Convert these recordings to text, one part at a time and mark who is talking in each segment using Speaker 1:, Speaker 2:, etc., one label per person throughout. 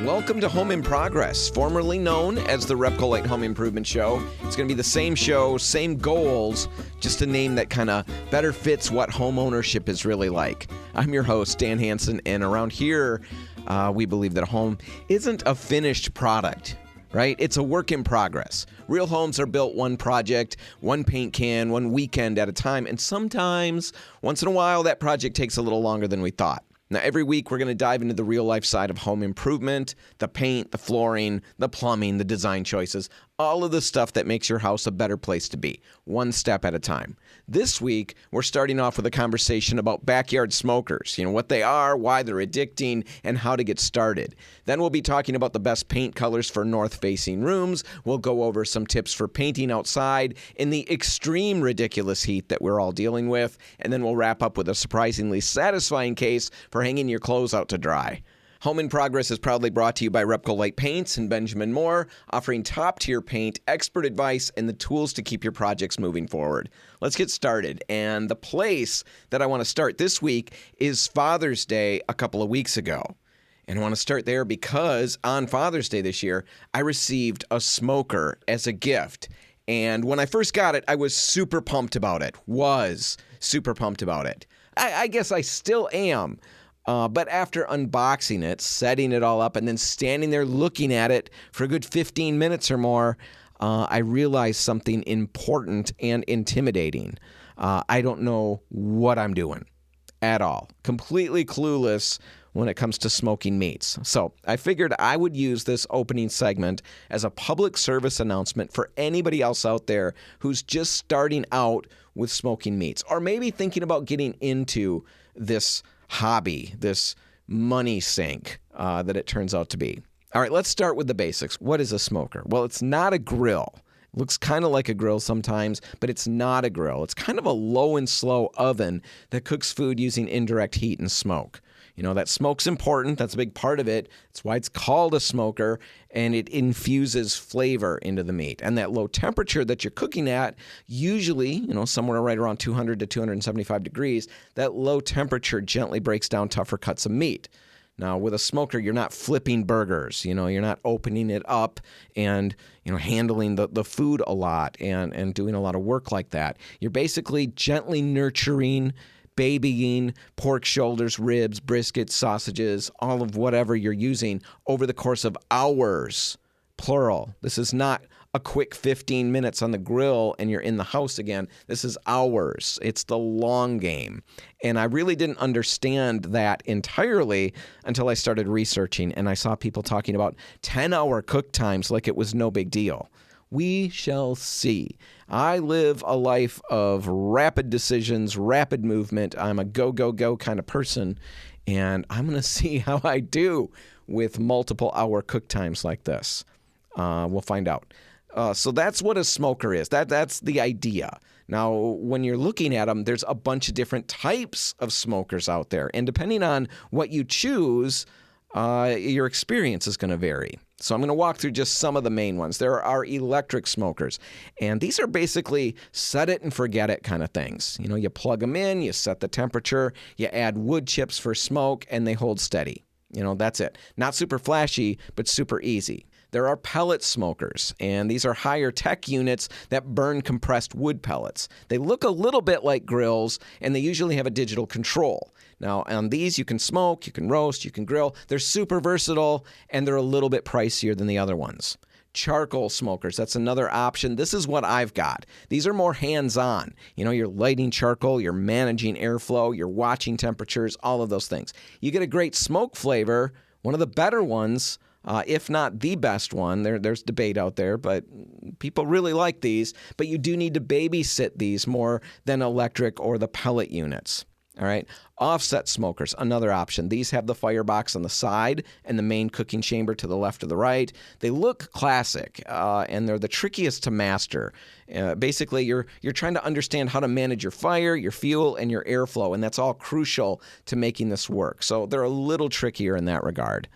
Speaker 1: Welcome to Home in Progress, formerly known as the Repcolite Home Improvement Show. It's going to be the same show, same goals, just a name that kind of better fits what home ownership is really like. I'm your host, Dan Hansen, and around here, we believe that a home isn't a finished product, right? It's a work in progress. Real homes are built one project, one paint can, one weekend at a time, and sometimes, once in a while, that project takes a little longer than we thought. Now, every week, we're going to dive into the real-life side of home improvement, the paint, the flooring, the plumbing, the design choices, all of the stuff that makes your house a better place to be, one step at a time. This week, we're starting off with a conversation about backyard smokers, what they are, why they're addicting, and how to get started. Then we'll be talking about the best paint colors for north-facing rooms. We'll go over some tips for painting outside in the extreme ridiculous heat that we're all dealing with. And then we'll wrap up with a surprisingly satisfying case for hanging your clothes out to dry. Home in Progress is proudly brought to you by Repcolite Paints and Benjamin Moore, offering top-tier paint, expert advice, and the tools to keep your projects moving forward. Let's get started. And the place that I want to start this week is Father's Day a couple of weeks ago. And I want to start there because on Father's Day this year, I received a smoker as a gift. And when I first got it, I was super pumped about it. I guess I still am. But after unboxing it, setting it all up, and then standing there looking at it for a good 15 minutes or more, I realized something important and intimidating. I don't know what I'm doing at all. Completely clueless when it comes to smoking meats. So I figured I would use this opening segment as a public service announcement for anybody else out there who's just starting out with smoking meats, or maybe thinking about getting into this hobby, this money sink that it turns out to be. All right, let's start with the basics. What is a smoker? Well, it's not a grill. It looks kind of like a grill sometimes, but it's not a grill. It's kind of a low and slow oven that cooks food using indirect heat and smoke. That smoke's important. That's a big part of it. That's why it's called a smoker, and it infuses flavor into the meat. And that low temperature that you're cooking at, usually, somewhere right around 200 to 275 degrees, that low temperature gently breaks down tougher cuts of meat. Now, with a smoker, you're not flipping burgers. You're not opening it up and, handling the food a lot and doing a lot of work like that. You're basically gently nurturing, babying pork shoulders, ribs, briskets, sausages, all of whatever you're using over the course of hours, plural. This is not a quick 15 minutes on the grill and you're in the house again. This is hours. It's the long game. And I really didn't understand that entirely until I started researching, and I saw people talking about 10-hour cook times like it was no big deal. We shall see. I live a life of rapid decisions, rapid movement. I'm a go, go, go kind of person, and I'm going to see how I do with multiple hour cook times like this. We'll find out. So that's what a smoker is. That's the idea. Now, when you're looking at them, there's a bunch of different types of smokers out there, and depending on what you choose, your experience is going to vary. So I'm going to walk through just some of the main ones. There are electric smokers, and these are basically set it and forget it kind of things. You plug them in, you set the temperature, you add wood chips for smoke, and they hold steady. That's it. Not super flashy, but super easy. There are pellet smokers, and these are higher tech units that burn compressed wood pellets. They look a little bit like grills, and they usually have a digital control. Now, on these, you can smoke, you can roast, you can grill. They're super versatile, and they're a little bit pricier than the other ones. Charcoal smokers, that's another option. This is what I've got. These are more hands-on. You're lighting charcoal, you're managing airflow, you're watching temperatures, all of those things. You get a great smoke flavor. One of the better ones, if not the best one, there's debate out there, but people really like these. But you do need to babysit these more than electric or the pellet units. All right. Offset smokers, another option. These have the firebox on the side and the main cooking chamber to the left or the right. They look classic, and they're the trickiest to master. Basically, you're trying to understand how to manage your fire, your fuel, and your airflow, and that's all crucial to making this work. So they're a little trickier in that regard.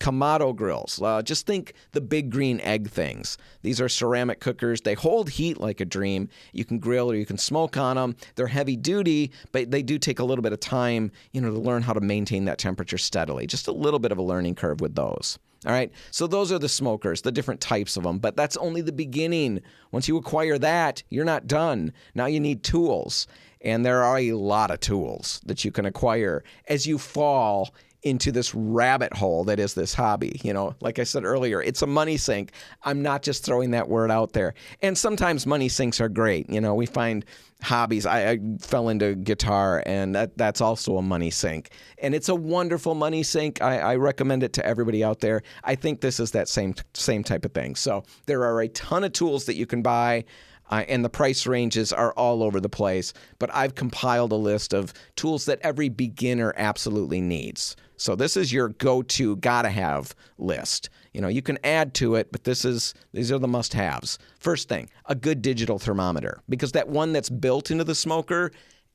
Speaker 1: Kamado grills. Just think the big green egg things. These are ceramic cookers. They hold heat like a dream. You can grill or you can smoke on them. They're heavy duty, but they do take a little bit of time time, to learn how to maintain that temperature steadily. Just a little bit of a learning curve with those. All right, so those are the smokers, the different types of them, but that's only the beginning. Once you acquire that, you're not done. Now you need tools, and there are a lot of tools that you can acquire as you fall into this rabbit hole that is this hobby. Like I said earlier, it's a money sink. I'm not just throwing that word out there. And sometimes money sinks are great. We find hobbies. I fell into guitar, and that's also a money sink. And it's a wonderful money sink. I recommend it to everybody out there. I think this is that same type of thing. So there are a ton of tools that you can buy. And the price ranges are all over the place. But I've compiled a list of tools that every beginner absolutely needs. So this is your go-to, gotta-have list. You can add to it, but these are the must-haves. First thing, a good digital thermometer. Because that one that's built into the smoker,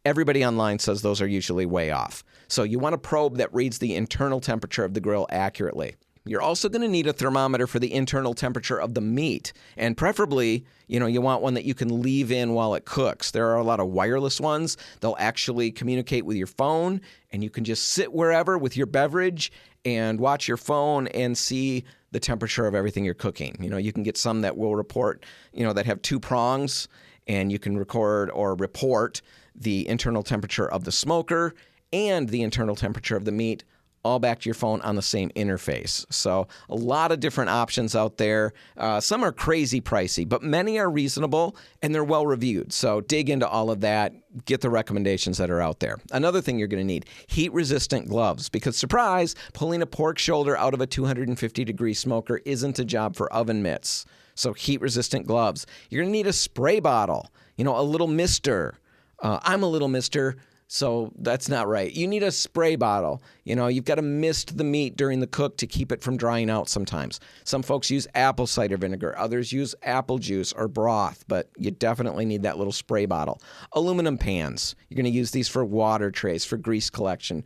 Speaker 1: everybody online says those are usually way off. So you want a probe that reads the internal temperature of the grill accurately. You're also going to need a thermometer for the internal temperature of the meat. And preferably, you want one that you can leave in while it cooks. There are a lot of wireless ones. They'll actually communicate with your phone, and you can just sit wherever with your beverage and watch your phone and see the temperature of everything you're cooking. You can get some that will report, that have 2 prongs, and you can record or report the internal temperature of the smoker and the internal temperature of the meat, all back to your phone on the same interface. So a lot of different options out there. Some are crazy pricey, but many are reasonable, and they're well reviewed. So dig into all of that. Get the recommendations that are out there. Another thing you're going to need, heat-resistant gloves, because surprise, pulling a pork shoulder out of a 250-degree smoker isn't a job for oven mitts. So heat-resistant gloves. You're going to need a spray bottle, a little mister. I'm a little mister. So that's not right. You need a spray bottle. You've got to mist the meat during the cook to keep it from drying out sometimes. Some folks use apple cider vinegar. Others use apple juice or broth, but you definitely need that little spray bottle. Aluminum pans. You're going to use these for water trays, for grease collection.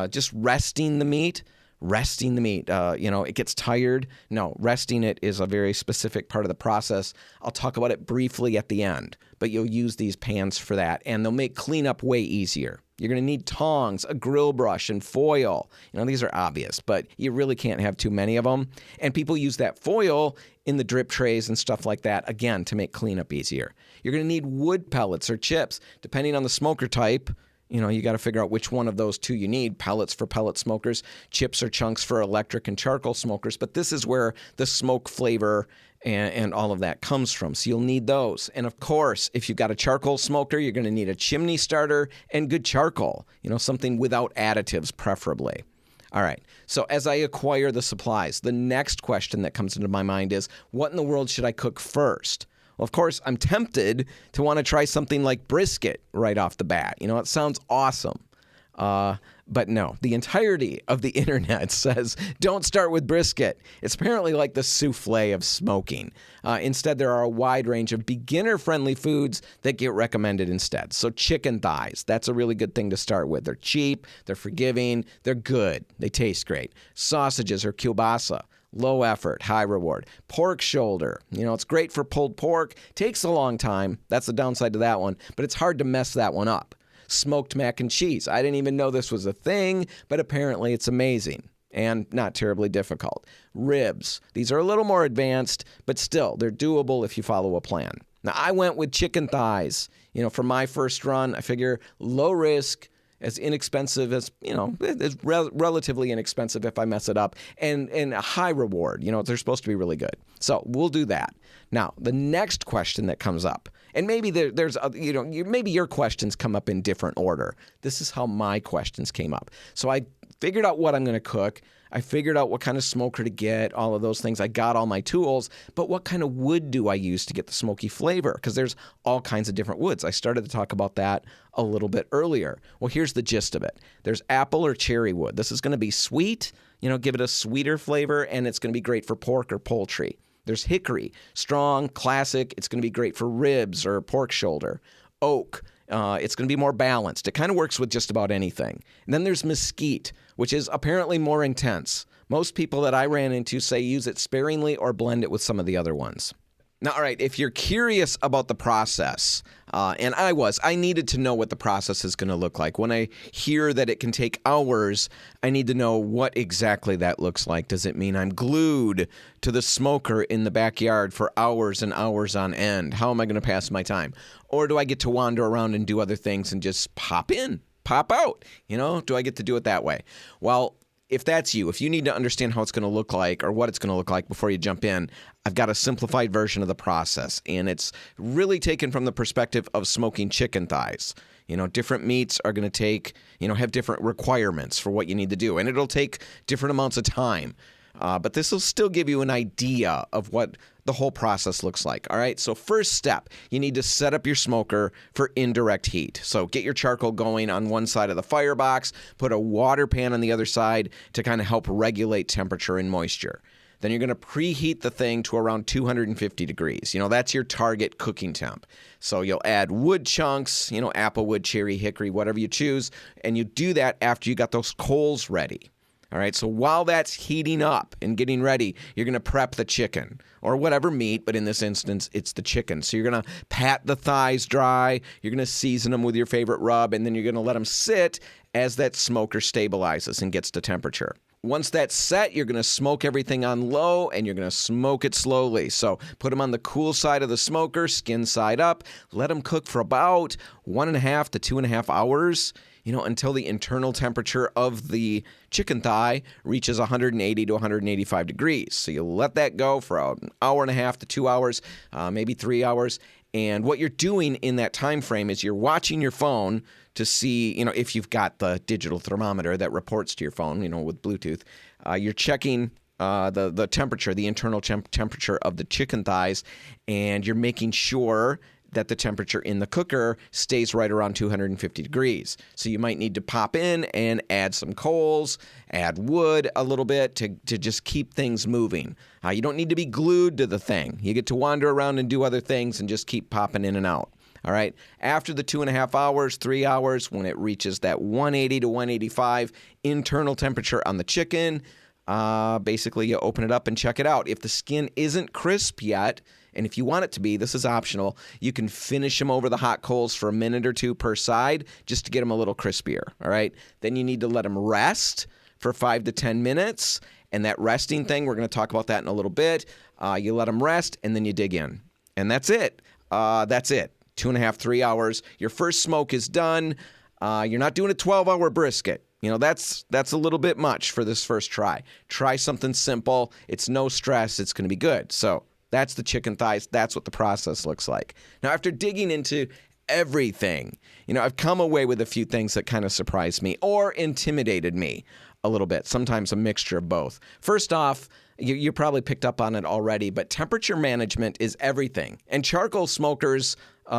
Speaker 1: Just resting the meat. It gets tired. No, resting it is a very specific part of the process. I'll talk about it briefly at the end, but you'll use these pans for that, and they'll make cleanup way easier. You're going to need tongs, a grill brush, and foil. These are obvious, but you really can't have too many of them. And people use that foil in the drip trays and stuff like that, again, to make cleanup easier. You're going to need wood pellets or chips, depending on the smoker type. You got to figure out which one of those two you need. Pellets for pellet smokers, chips or chunks for electric and charcoal smokers. But this is where the smoke flavor and all of that comes from. So you'll need those. And of course, if you've got a charcoal smoker, you're going to need a chimney starter and good charcoal. Something without additives, preferably. All right. So as I acquire the supplies, the next question that comes into my mind is, what in the world should I cook first? Well, of course, I'm tempted to want to try something like brisket right off the bat. It sounds awesome. But no, the entirety of the internet says don't start with brisket. It's apparently like the souffle of smoking. Instead, there are a wide range of beginner-friendly foods that get recommended instead. So chicken thighs, that's a really good thing to start with. They're cheap, they're forgiving, they're good, they taste great. Sausages or kielbasa. Low effort, high reward. Pork shoulder. It's great for pulled pork. Takes a long time. That's the downside to that one. But it's hard to mess that one up. Smoked mac and cheese. I didn't even know this was a thing, but apparently it's amazing and not terribly difficult. Ribs. These are a little more advanced, but still, they're doable if you follow a plan. Now, I went with chicken thighs. For my first run, I figure low risk, as inexpensive as, it's relatively inexpensive if I mess it up, and a high reward. They're supposed to be really good. So we'll do that. Now, the next question that comes up, and maybe there's, maybe your questions come up in different order. This is how my questions came up. So I figured out what I'm going to cook. I figured out what kind of smoker to get, all of those things. I got all my tools, but what kind of wood do I use to get the smoky flavor? Because there's all kinds of different woods. I started to talk about that a little bit earlier. Well, here's the gist of it. There's apple or cherry wood. This is going to be sweet, give it a sweeter flavor, and it's going to be great for pork or poultry. There's hickory, strong, classic. It's going to be great for ribs or pork shoulder. Oak. It's going to be more balanced. It kind of works with just about anything. And then there's mesquite, which is apparently more intense. Most people that I ran into say use it sparingly or blend it with some of the other ones. Now, all right, if you're curious about the process, and I needed to know what the process is going to look like. When I hear that it can take hours, I need to know what exactly that looks like. Does it mean I'm glued to the smoker in the backyard for hours and hours on end? How am I going to pass my time? Or do I get to wander around and do other things and just pop in, pop out? Do I get to do it that way? Well, if that's you, if you need to understand how it's going to look like or what it's going to look like before you jump in, I've got a simplified version of the process, and it's really taken from the perspective of smoking chicken thighs. Different meats are going to have different requirements for what you need to do, and it'll take different amounts of time. But this will still give you an idea of what the whole process looks like. All right. So first step, you need to set up your smoker for indirect heat. So get your charcoal going on one side of the firebox, put a water pan on the other side to kind of help regulate temperature and moisture. Then you're going to preheat the thing to around 250 degrees. That's your target cooking temp. So you'll add wood chunks, apple wood, cherry, hickory, whatever you choose. And you do that after you got those coals ready. All right, so while that's heating up and getting ready, you're going to prep the chicken or whatever meat, but in this instance, it's the chicken. So you're going to pat the thighs dry, you're going to season them with your favorite rub, and then you're going to let them sit as that smoker stabilizes and gets to temperature. Once that's set, you're going to smoke everything on low, and you're going to smoke it slowly. So put them on the cool side of the smoker, skin side up, let them cook for about 1.5 to 2.5 hours. Until the internal temperature of the chicken thigh reaches 180 to 185 degrees. So you let that go for an hour and a half to 2 hours, maybe 3 hours. And what you're doing in that time frame is you're watching your phone to see, if you've got the digital thermometer that reports to your phone, with Bluetooth. You're checking the temperature, the internal temperature of the chicken thighs, and you're making sure that the temperature in the cooker stays right around 250 degrees. So you might need to pop in and add some coals, add wood a little bit to just keep things moving. You don't need to be glued to the thing. You get to wander around and do other things and just keep popping in and out. All right. After the 2.5 hours, 3 hours, when it reaches that 180 to 185 internal temperature on the chicken, basically you open it up and check it out. If the skin isn't crisp yet, and if you want it to be, this is optional, you can finish them over the hot coals for a minute or two per side just to get them a little crispier, all right? Then you need to let them rest for 5 to 10 minutes, and that resting thing, we're going to talk about that in a little bit. You let them rest, and then you dig in. And that's it. 2.5, 3 hours. Your first smoke is done. You're not doing a 12-hour brisket. That's a little bit much for this first try. Try something simple. It's no stress. It's going to be good. So that's the chicken thighs. That's what the process looks like. Now, after digging into everything, I've come away with a few things that kind of surprised me or intimidated me a little bit, sometimes a mixture of both. First off, you probably picked up on it already, but temperature management is everything. And charcoal smokers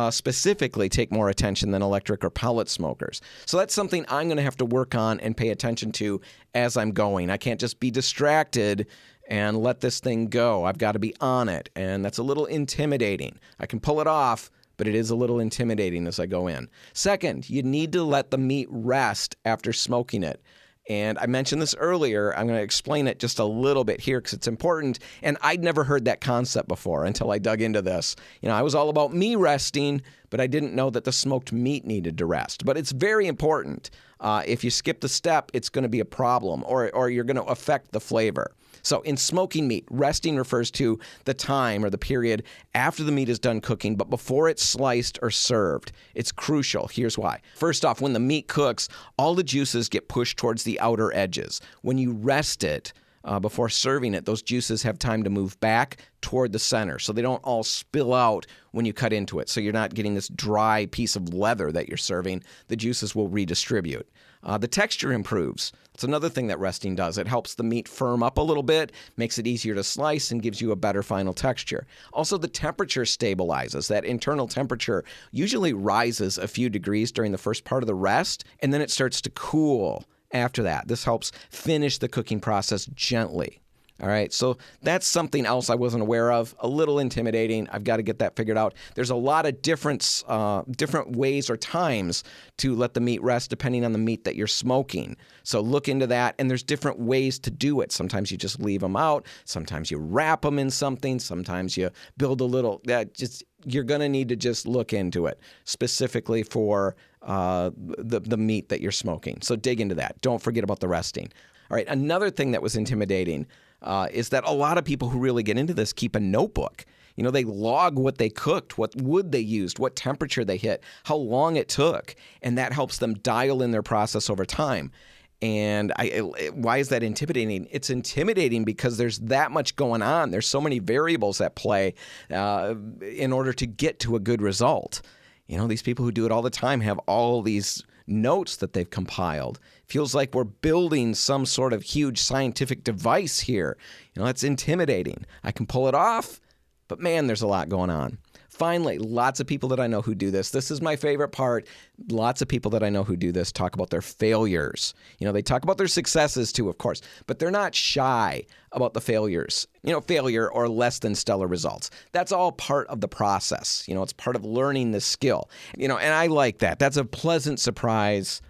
Speaker 1: specifically take more attention than electric or pellet smokers. So that's something I'm going to have to work on and pay attention to as I'm going. I can't just be distracted and let this thing go. I've got to be on it, and that's a little intimidating. I can pull it off, but it is a little intimidating as I go in. Second, you need to let the meat rest after smoking it. And I mentioned this earlier. I'm going to explain it just a little bit here because it's important. And I'd never heard that concept before until I dug into this. I was all about me resting, but I didn't know that the smoked meat needed to rest. But it's very important. If you skip the step, it's going to be a problem or you're going to affect the flavor. So in smoking meat, resting refers to the time or the period after the meat is done cooking, but before it's sliced or served. It's crucial. Here's why. First off, when the meat cooks, all the juices get pushed towards the outer edges. When you rest it before serving it, those juices have time to move back toward the center so they don't all spill out when you cut into it. So you're not getting this dry piece of leather that you're serving. The juices will redistribute. The texture improves. It's another thing that resting does. It helps the meat firm up a little bit, makes it easier to slice, and gives you a better final texture. Also, the temperature stabilizes. That internal temperature usually rises a few degrees during the first part of the rest, and then it starts to cool after that. This helps finish the cooking process gently. All right, so that's something else I wasn't aware of. A little intimidating. I've got to get that figured out. There's a lot of different ways or times to let the meat rest depending on the meat that you're smoking. So look into that, and there's different ways to do it. Sometimes you just leave them out. Sometimes you wrap them in something. Sometimes you build a little. You're going to need to just look into it specifically for the meat that you're smoking. So dig into that. Don't forget about the resting. All right, another thing that was intimidating is that a lot of people who really get into this keep a notebook. You know, they log what they cooked, what wood they used, what temperature they hit, how long it took, and that helps them dial in their process over time. And why is that intimidating? It's intimidating because there's that much going on. There's so many variables at play in order to get to a good result. You know, these people who do it all the time have all these notes that they've compiled. Feels like we're building some sort of huge scientific device here. You know, that's intimidating. I can pull it off, but man, there's a lot going on. Finally, lots of people that I know who do this. This is my favorite part. Lots of people that I know who do this talk about their failures. You know, they talk about their successes too, of course, but they're not shy about the failures. You know, failure or less than stellar results. That's all part of the process. You know, it's part of learning the skill. You know, and I like that. That's a pleasant surprise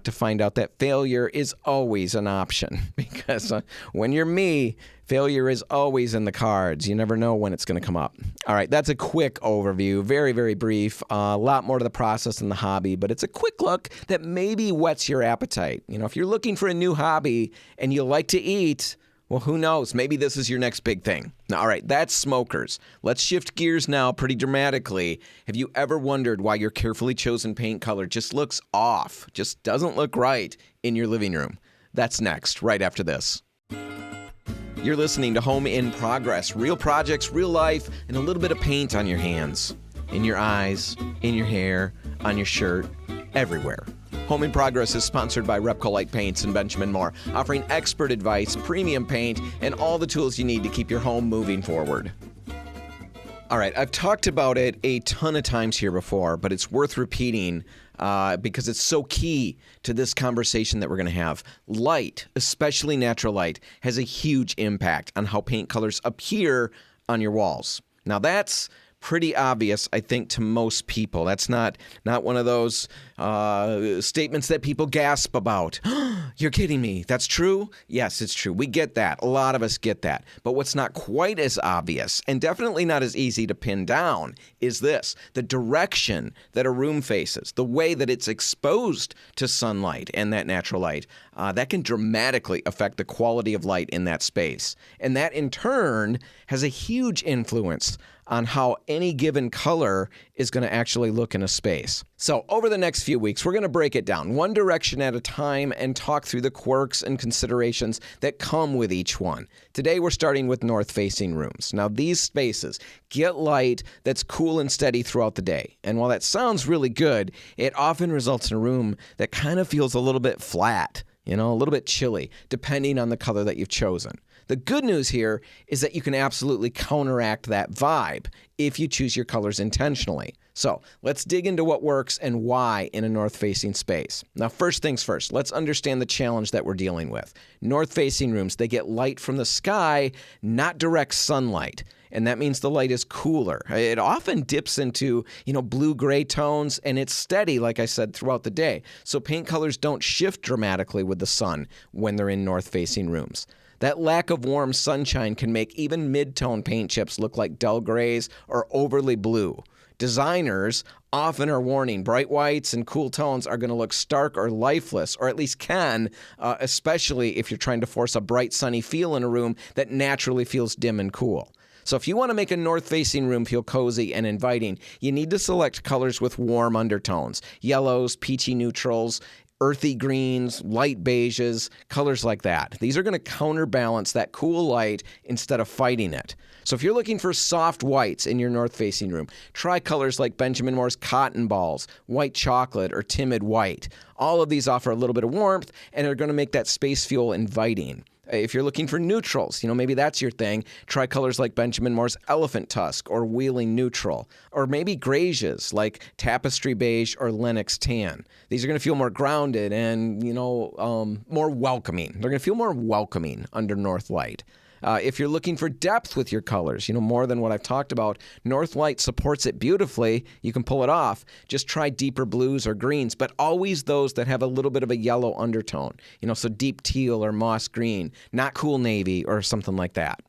Speaker 1: to find out that failure is always an option because when you're me, failure is always in the cards. You never know when it's going to come up. All right, that's a quick overview, very, very brief. A lot more to the process than the hobby, but it's a quick look that maybe whets your appetite. You know, if you're looking for a new hobby and you like to eat, well, who knows? Maybe this is your next big thing. Now, all right, that's smokers. Let's shift gears now pretty dramatically. Have you ever wondered why your carefully chosen paint color just looks off, just doesn't look right in your living room? That's next, right after this. You're listening to Home in Progress. Real projects, real life, and a little bit of paint on your hands, in your eyes, in your hair, on your shirt, everywhere. Home in Progress is sponsored by Repco Light Paints and Benjamin Moore, offering expert advice, premium paint, and all the tools you need to keep your home moving forward. All right, I've talked about it a ton of times here before, but it's worth repeating because it's so key to this conversation that we're going to have. Light, especially natural light, has a huge impact on how paint colors appear on your walls. Now, that's pretty obvious, I think, to most people. That's not one of those statements that people gasp about. You're kidding me. That's true? Yes, it's true. We get that. A lot of us get that. But what's not quite as obvious, and definitely not as easy to pin down, is this: the direction that a room faces, the way that it's exposed to sunlight and that natural light, that can dramatically affect the quality of light in that space. And that, in turn, has a huge influence on how any given color is going to actually look in a space. So over the next few weeks, we're going to break it down one direction at a time and talk through the quirks and considerations that come with each one. Today, we're starting with north-facing rooms. Now, these spaces get light that's cool and steady throughout the day. And while that sounds really good, it often results in a room that kind of feels a little bit flat, you know, a little bit chilly, depending on the color that you've chosen. The good news here is that you can absolutely counteract that vibe if you choose your colors intentionally. So let's dig into what works and why in a north-facing space. Now, first things first, let's understand the challenge that we're dealing with. North-facing rooms, they get light from the sky, not direct sunlight. And that means the light is cooler. It often dips into, blue-gray tones, and it's steady, like I said, throughout the day. So paint colors don't shift dramatically with the sun when they're in north-facing rooms. That lack of warm sunshine can make even mid-tone paint chips look like dull grays or overly blue. Designers often are warning bright whites and cool tones are going to look stark or lifeless, or at least can, especially if you're trying to force a bright, sunny feel in a room that naturally feels dim and cool. So if you want to make a north-facing room feel cozy and inviting, you need to select colors with warm undertones, yellows, peachy neutrals, earthy greens, light beiges, colors like that. These are going to counterbalance that cool light instead of fighting it. So if you're looking for soft whites in your north-facing room, try colors like Benjamin Moore's Cotton Balls, White Chocolate, or Timid White. All of these offer a little bit of warmth and are going to make that space feel inviting. If you're looking for neutrals, maybe that's your thing, try colors like Benjamin Moore's Elephant Tusk or Wheeling Neutral. Or maybe grays like Tapestry Beige or Lenox Tan. These are going to feel more grounded and, more welcoming. They're going to feel more welcoming under north light. If you're looking for depth with your colors, more than what I've talked about, Northlight supports it beautifully. You can pull it off. Just try deeper blues or greens, but always those that have a little bit of a yellow undertone. So deep teal or moss green, not cool navy or something like that.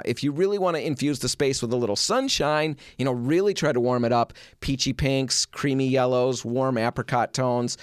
Speaker 1: If you really want to infuse the space with a little sunshine, really try to warm it up. Peachy-pinks, creamy yellows, warm apricot tones,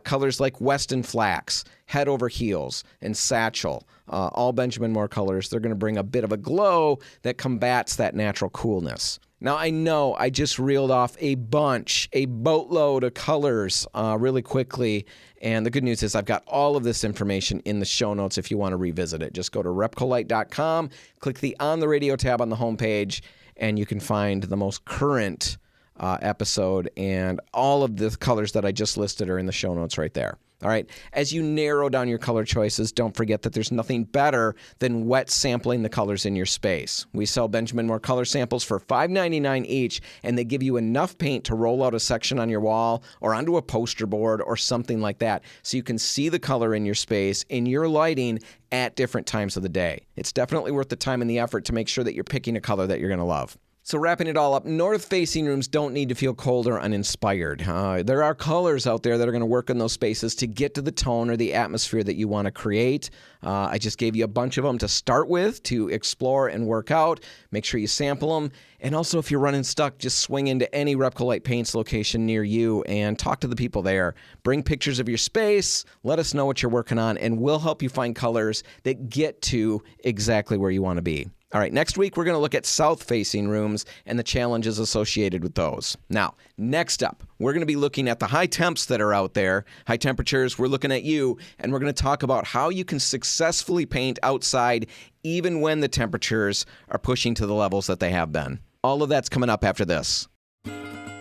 Speaker 1: colors like Weston flax, head over heels, and satchel. All Benjamin Moore colors. They're going to bring a bit of a glow that combats that natural coolness. Now, I know I just reeled off a boatload of colors really quickly. And the good news is I've got all of this information in the show notes if you want to revisit it. Just go to repcolite.com, click the On the Radio tab on the homepage, and you can find the most current episode. And all of the colors that I just listed are in the show notes right there. All right. As you narrow down your color choices, don't forget that there's nothing better than wet sampling the colors in your space. We sell Benjamin Moore color samples for $5.99 each, and they give you enough paint to roll out a section on your wall or onto a poster board or something like that, so you can see the color in your space, in your lighting, at different times of the day. It's definitely worth the time and the effort to make sure that you're picking a color that you're going to love. So wrapping it all up, north-facing rooms don't need to feel cold or uninspired. There are colors out there that are going to work in those spaces to get to the tone or the atmosphere that you want to create. I just gave you a bunch of them to start with, to explore and work out. Make sure you sample them. And also, if you're running stuck, just swing into any Repcolite Paints location near you and talk to the people there. Bring pictures of your space. Let us know what you're working on, and we'll help you find colors that get to exactly where you want to be. All right, next week we're going to look at south-facing rooms and the challenges associated with those. Now, next up, we're going to be looking at the high temps that are out there, high temperatures. We're looking at you, and we're going to talk about how you can successfully paint outside even when the temperatures are pushing to the levels that they have been. All of that's coming up after this.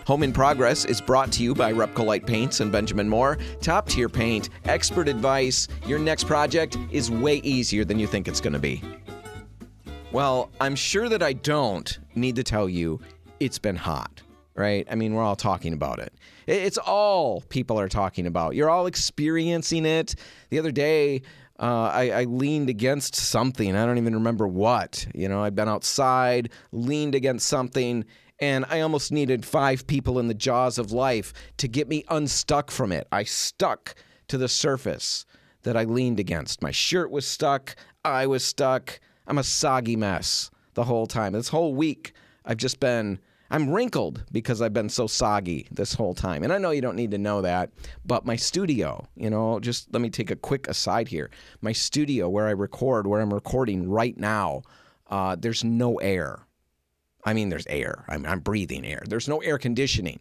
Speaker 1: Home in Progress is brought to you by Repcolite Paints and Benjamin Moore. Top-tier paint, expert advice. Your next project is way easier than you think it's going to be. Well, I'm sure that I don't need to tell you it's been hot, right? I mean, we're all talking about it. It's all people are talking about. You're all experiencing it. The other day, I leaned against something. I don't even remember what. I'd been outside, leaned against something, and I almost needed 5 people in the jaws of life to get me unstuck from it. I stuck to the surface that I leaned against. My shirt was stuck. I was stuck. I'm a soggy mess the whole time. This whole week, I'm wrinkled because I've been so soggy this whole time. And I know you don't need to know that, but my studio, just let me take a quick aside here. My studio where I'm recording right now, there's no air. I mean, there's air. I'm breathing air. There's no air conditioning.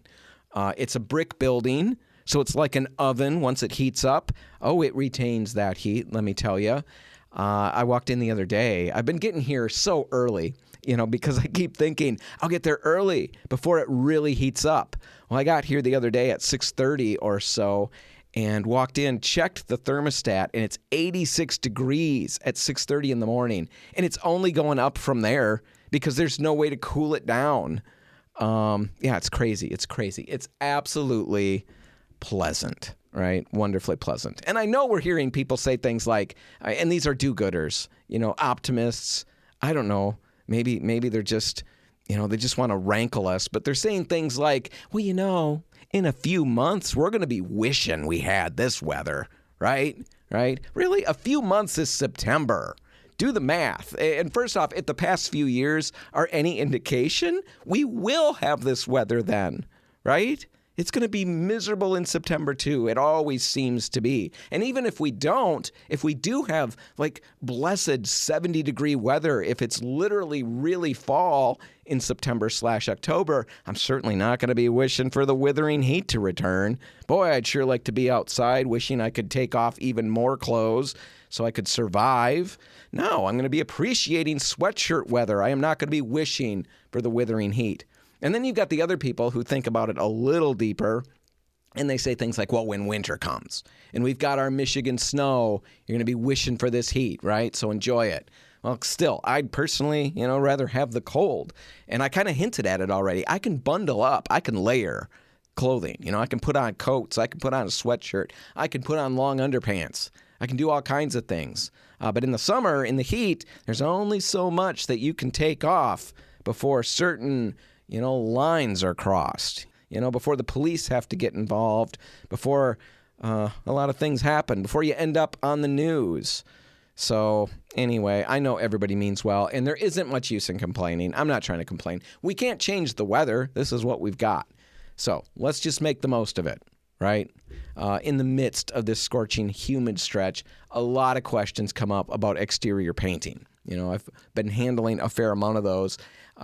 Speaker 1: It's a brick building, so it's like an oven once it heats up. Oh, it retains that heat, let me tell you. I walked in the other day. I've been getting here so early, because I keep thinking I'll get there early before it really heats up. Well, I got here the other day at 6:30 or so and walked in, checked the thermostat, and it's 86 degrees at 6:30 in the morning. And it's only going up from there because there's no way to cool it down. It's crazy. It's crazy. It's absolutely pleasant. Right? Wonderfully pleasant. And I know we're hearing people say things like, and these are do-gooders, optimists. I don't know. Maybe they're just, they just want to rankle us. But they're saying things like, well, in a few months, we're going to be wishing we had this weather, right? Right? Really? A few months is September. Do the math. And first off, if the past few years are any indication, we will have this weather then, right? It's going to be miserable in September, too. It always seems to be. And even if we do have like blessed 70-degree weather, if it's literally really fall in September/October, I'm certainly not going to be wishing for the withering heat to return. Boy, I'd sure like to be outside, wishing I could take off even more clothes so I could survive. No, I'm going to be appreciating sweatshirt weather. I am not going to be wishing for the withering heat. And then you've got the other people who think about it a little deeper, and they say things like, well, when winter comes, and we've got our Michigan snow, you're going to be wishing for this heat, right? So enjoy it. Well, still, I'd personally, rather have the cold. And I kind of hinted at it already. I can bundle up. I can layer clothing. I can put on coats. I can put on a sweatshirt. I can put on long underpants. I can do all kinds of things. But in the summer, in the heat, there's only so much that you can take off before certain, lines are crossed. Before the police have to get involved, before a lot of things happen, before you end up on the news. So anyway, I know everybody means well, and there isn't much use in complaining. I'm not trying to complain. We can't change the weather. This is what we've got. So let's just make the most of it, right? In the midst of this scorching, humid stretch, a lot of questions come up about exterior painting. I've been handling a fair amount of those.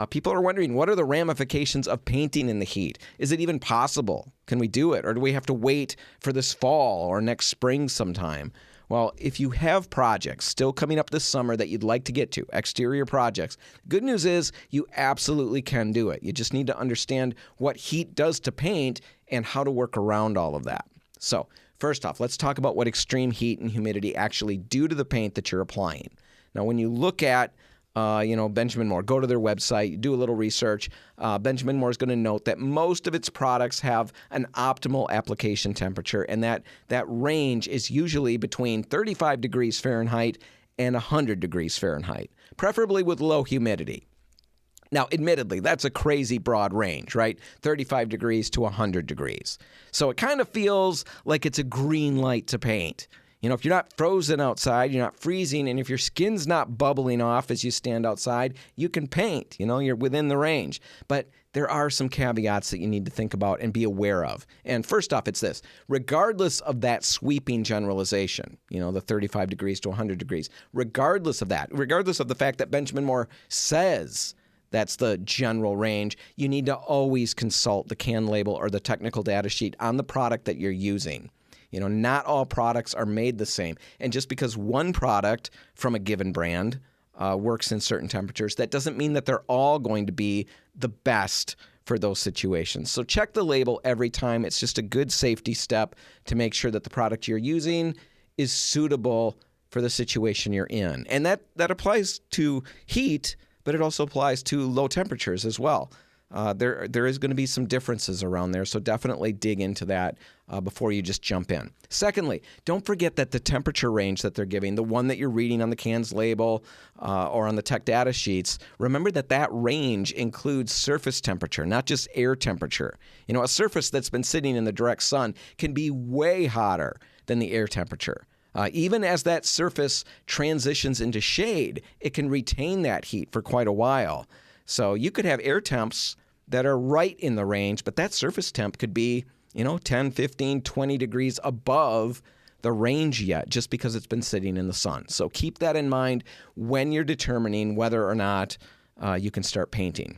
Speaker 1: People are wondering, what are the ramifications of painting in the heat? Is it even possible? Can we do it? Or do we have to wait for this fall or next spring sometime? Well, if you have projects still coming up this summer that you'd like to get to, exterior projects, good news is you absolutely can do it. You just need to understand what heat does to paint and how to work around all of that. So, first off, let's talk about what extreme heat and humidity actually do to the paint that you're applying. Now, when you look at Benjamin Moore, go to their website, do a little research. Benjamin Moore is going to note that most of its products have an optimal application temperature, and that range is usually between 35 degrees Fahrenheit and 100 degrees Fahrenheit, preferably with low humidity. Now, admittedly, that's a crazy broad range, right? 35 degrees to 100 degrees. So it kind of feels like it's a green light to paint. If you're not frozen outside, you're not freezing, and if your skin's not bubbling off as you stand outside, you can paint. You're within the range. But there are some caveats that you need to think about and be aware of. And first off, it's this. Regardless of that sweeping generalization, the 35 degrees to 100 degrees, regardless of that, regardless of the fact that Benjamin Moore says that's the general range, you need to always consult the can label or the technical data sheet on the product that you're using. Not all products are made the same. And just because one product from a given brand works in certain temperatures, that doesn't mean that they're all going to be the best for those situations. So check the label every time. It's just a good safety step to make sure that the product you're using is suitable for the situation you're in. And that applies to heat, but it also applies to low temperatures as well. There is going to be some differences around there, so definitely dig into that before you just jump in. Secondly, don't forget that the temperature range that they're giving, the one that you're reading on the can's label or on the tech data sheets, remember that range includes surface temperature, not just air temperature. A surface that's been sitting in the direct sun can be way hotter than the air temperature. Even as that surface transitions into shade, it can retain that heat for quite a while. So you could have air temps that are right in the range, but that surface temp could be, 10, 15, 20 degrees above the range yet, just because it's been sitting in the sun. So keep that in mind when you're determining whether or not you can start painting.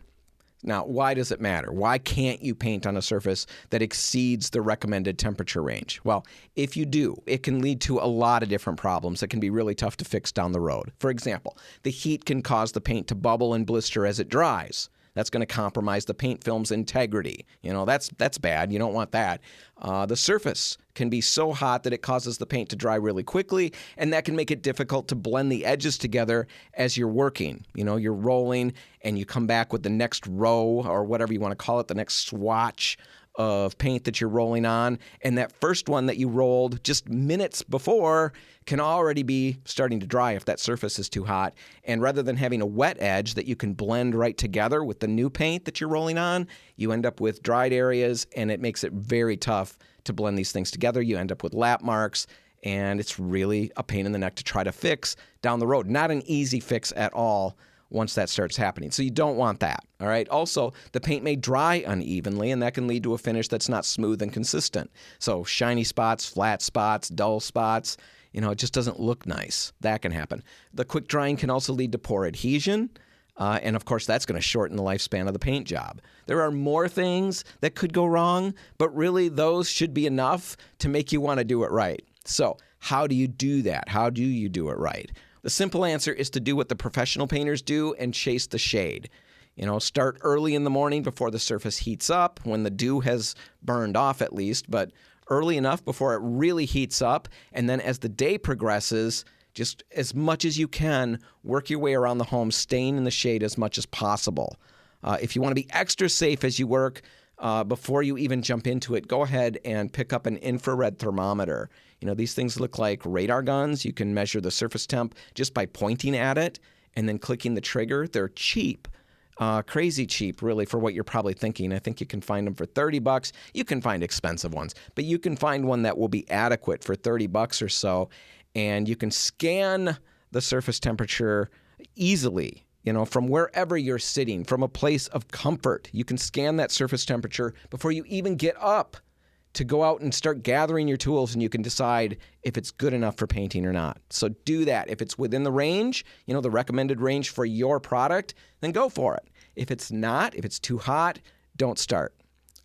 Speaker 1: Now, why does it matter? Why can't you paint on a surface that exceeds the recommended temperature range? Well, if you do, it can lead to a lot of different problems that can be really tough to fix down the road. For example, the heat can cause the paint to bubble and blister as it dries. That's going to compromise the paint film's integrity. That's bad. You don't want that. The surface can be so hot that it causes the paint to dry really quickly, and that can make it difficult to blend the edges together as you're working. You're rolling, and you come back with the next row, or whatever you want to call it, the next swatch of paint that you're rolling on, and that first one that you rolled just minutes before can already be starting to dry if that surface is too hot. And rather than having a wet edge that you can blend right together with the new paint that you're rolling on, you end up with dried areas, and it makes it very tough to blend these things together. You end up with lap marks, and it's really a pain in the neck to try to fix down the road. Not an easy fix at all once that starts happening. So you don't want that, all right? Also, the paint may dry unevenly, and that can lead to a finish that's not smooth and consistent. So shiny spots, flat spots, dull spots, it just doesn't look nice. That can happen. The quick drying can also lead to poor adhesion, and of course, that's going to shorten the lifespan of the paint job. There are more things that could go wrong, but really those should be enough to make you want to do it right. So how do you do that? How do you do it right? The simple answer is to do what the professional painters do and chase the shade. Start early in the morning before the surface heats up, when the dew has burned off at least, but early enough before it really heats up. And then as the day progresses, just as much as you can, work your way around the home, staying in the shade as much as possible. If you want to be extra safe as you work, before you even jump into it, go ahead and pick up an infrared thermometer. These things look like radar guns. You can measure the surface temp just by pointing at it and then clicking the trigger. They're cheap. Crazy cheap, really, for what you're probably thinking. I think you can find them for $30. You can find expensive ones, but you can find one that will be adequate for $30 or so, and you can scan the surface temperature easily, from wherever you're sitting, from a place of comfort. You can scan that surface temperature before you even get up to go out and start gathering your tools, and you can decide if it's good enough for painting or not. So do that. If it's within the range, the recommended range for your product, then go for it. If it's not, if it's too hot, don't start.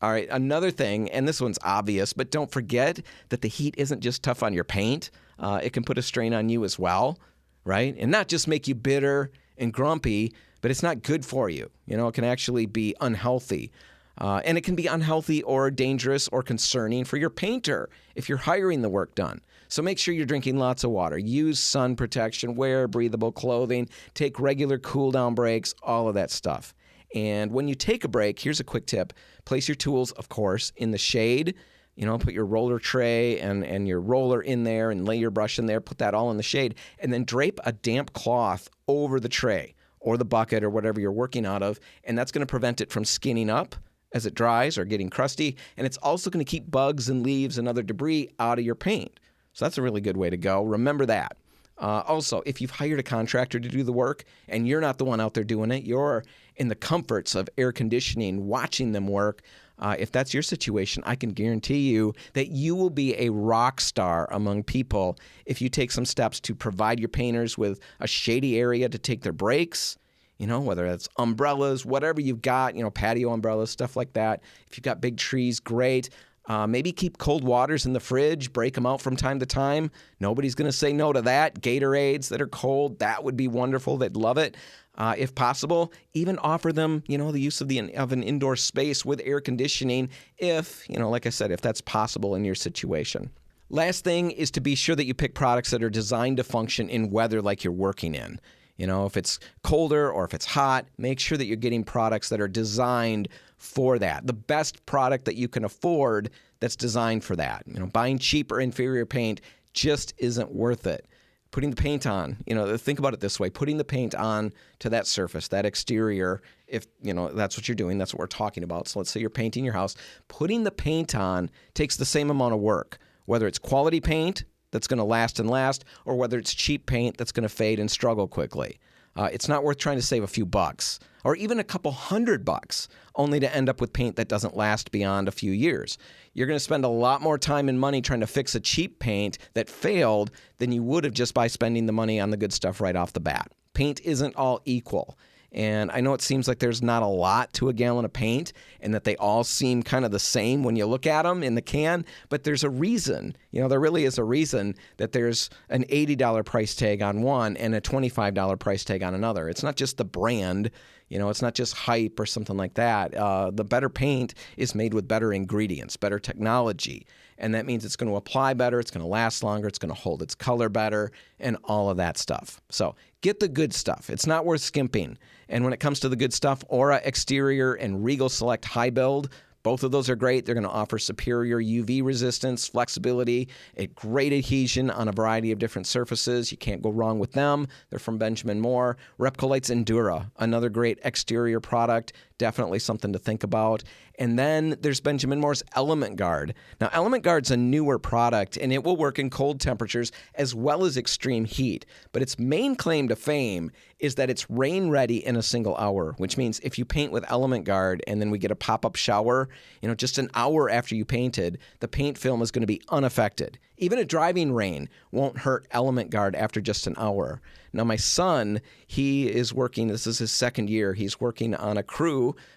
Speaker 1: All right, another thing, and this one's obvious, but don't forget that the heat isn't just tough on your paint. It can put a strain on you as well, right? And not just make you bitter and grumpy, but it's not good for you. It can actually be unhealthy. And it can be unhealthy or dangerous or concerning for your painter if you're hiring the work done. So make sure you're drinking lots of water. Use sun protection, wear breathable clothing, take regular cool down breaks, all of that stuff. And when you take a break, here's a quick tip. Place your tools, of course, in the shade. Put your roller tray and your roller in there and lay your brush in there. Put that all in the shade. And then drape a damp cloth over the tray or the bucket or whatever you're working out of. And that's going to prevent it from skinning up as it dries or getting crusty. And it's also going to keep bugs and leaves and other debris out of your paint. So that's a really good way to go. Remember that. Also, if you've hired a contractor to do the work and you're not the one out there doing it, you're in the comforts of air conditioning, watching them work. If that's your situation, I can guarantee you that you will be a rock star among people if you take some steps to provide your painters with a shady area to take their breaks, whether that's umbrellas, whatever you've got, patio umbrellas, stuff like that. If you've got big trees, great. Maybe keep cold waters in the fridge, break them out from time to time. Nobody's going to say no to that. Gatorades that are cold, that would be wonderful. They'd love it. If possible, even offer them, the use of an indoor space with air conditioning if, like I said, if that's possible in your situation. Last thing is to be sure that you pick products that are designed to function in weather like you're working in. If it's colder or if it's hot, make sure that you're getting products that are designed for that. The best product that you can afford that's designed for that. Buying cheap or inferior paint just isn't worth it. Putting the paint on, think about it this way. Putting the paint on to that surface, that exterior, if, that's what you're doing, that's what we're talking about. So let's say you're painting your house. Putting the paint on takes the same amount of work, whether it's quality paint that's going to last and last, or whether it's cheap paint that's going to fade and struggle quickly. It's not worth trying to save a few bucks or even a couple $100 only to end up with paint that doesn't last beyond a few years. You're going to spend a lot more time and money trying to fix a cheap paint that failed than you would have just by spending the money on the good stuff right off the bat. Paint isn't all equal. And I know it seems like there's not a lot to a gallon of paint and that they all seem kind of the same when you look at them in the can, but there's a reason. There really is a reason that there's an $80 price tag on one and a $25 price tag on another. It's not just the brand. It's not just hype or something like that. The better paint is made with better ingredients, better technology. And that means it's going to apply better, it's going to last longer, it's going to hold its color better, and all of that stuff. So get the good stuff. It's not worth skimping. And when it comes to the good stuff, Aura Exterior and Regal Select High Build, both of those are great. They're going to offer superior UV resistance, flexibility, a great adhesion on a variety of different surfaces. You can't go wrong with them. They're from Benjamin Moore. Repcolite's Endura, another great exterior product. Definitely something to think about. And then there's Benjamin Moore's Element Guard. Now, Element Guard's a newer product, and it will work in cold temperatures as well as extreme heat. But its main claim to fame is that it's rain ready in a single hour, which means if you paint with Element Guard and then we get a pop-up shower, just an hour after you painted, the paint film is going to be unaffected. Even a driving rain won't hurt Element Guard after just an hour. Now, my son, he is working, this is his second year, he's working on a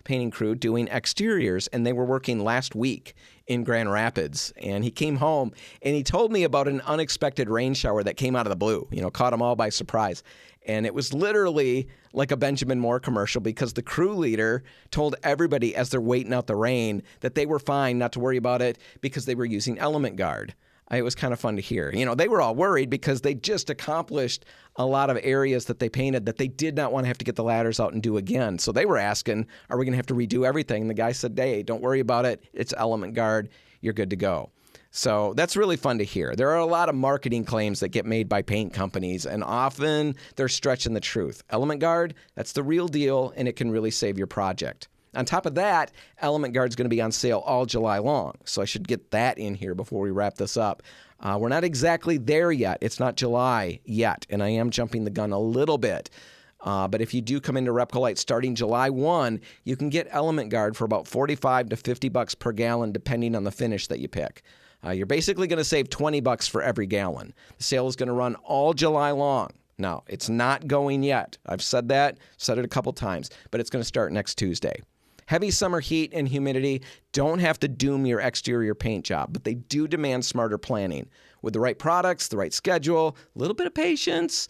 Speaker 1: painting crew, doing exteriors, and they were working last week in Grand Rapids. And he came home, and he told me about an unexpected rain shower that came out of the blue, caught them all by surprise. And it was literally like a Benjamin Moore commercial because the crew leader told everybody as they're waiting out the rain that they were fine, not to worry about it, because they were using Element Guard. It was kind of fun to hear. They were all worried because they just accomplished a lot of areas that they painted that they did not want to have to get the ladders out and do again. So they were asking, are we going to have to redo everything? And the guy said, hey, don't worry about it. It's Element Guard. You're good to go. So that's really fun to hear. There are a lot of marketing claims that get made by paint companies, and often they're stretching the truth. Element Guard, that's the real deal, and it can really save your project. On top of that, Element Guard's going to be on sale all July long, so I should get that in here before we wrap this up. We're not exactly there yet. It's not July yet, and I am jumping the gun a little bit. But if you do come into Repcolite starting July 1, you can get Element Guard for about $45 to $50 per gallon, depending on the finish that you pick. You're basically going to save $20 for every gallon. The sale is going to run all July long. Now, it's not going yet. I've said that, said it a couple times, but it's going to start next Tuesday. Heavy summer heat and humidity don't have to doom your exterior paint job, but they do demand smarter planning. With the right products, the right schedule, a little bit of patience,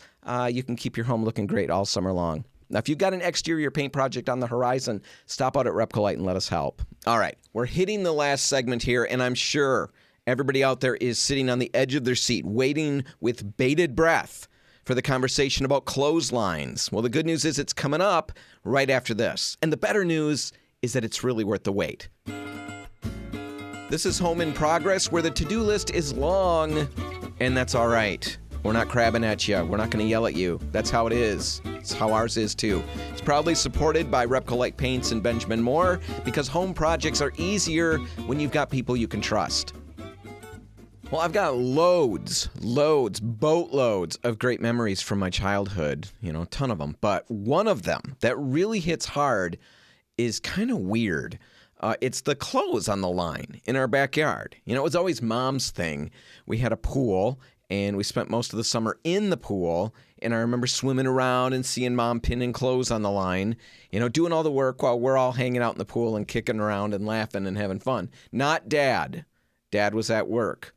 Speaker 1: you can keep your home looking great all summer long. Now, if you've got an exterior paint project on the horizon, stop out at Repcolite and let us help. All right, we're hitting the last segment here, and I'm sure everybody out there is sitting on the edge of their seat, waiting with bated breath for the conversation about clotheslines. Well, the good news is it's coming up right after this. And the better news is that it's really worth the wait. This is Home in Progress, where the to-do list is long, and that's all right. We're not crabbing at you. We're not going to yell at you. That's how it is. It's how ours is, too. It's proudly supported by Repcolite Paints and Benjamin Moore, because home projects are easier when you've got people you can trust. Well, I've got loads, boatloads of great memories from my childhood, a ton of them. But one of them that really hits hard is kind of weird. It's the clothes on the line in our backyard. It was always Mom's thing. We had a pool, and we spent most of the summer in the pool. And I remember swimming around and seeing Mom pinning clothes on the line, doing all the work while we're all hanging out in the pool and kicking around and laughing and having fun. Not Dad. Dad was at work.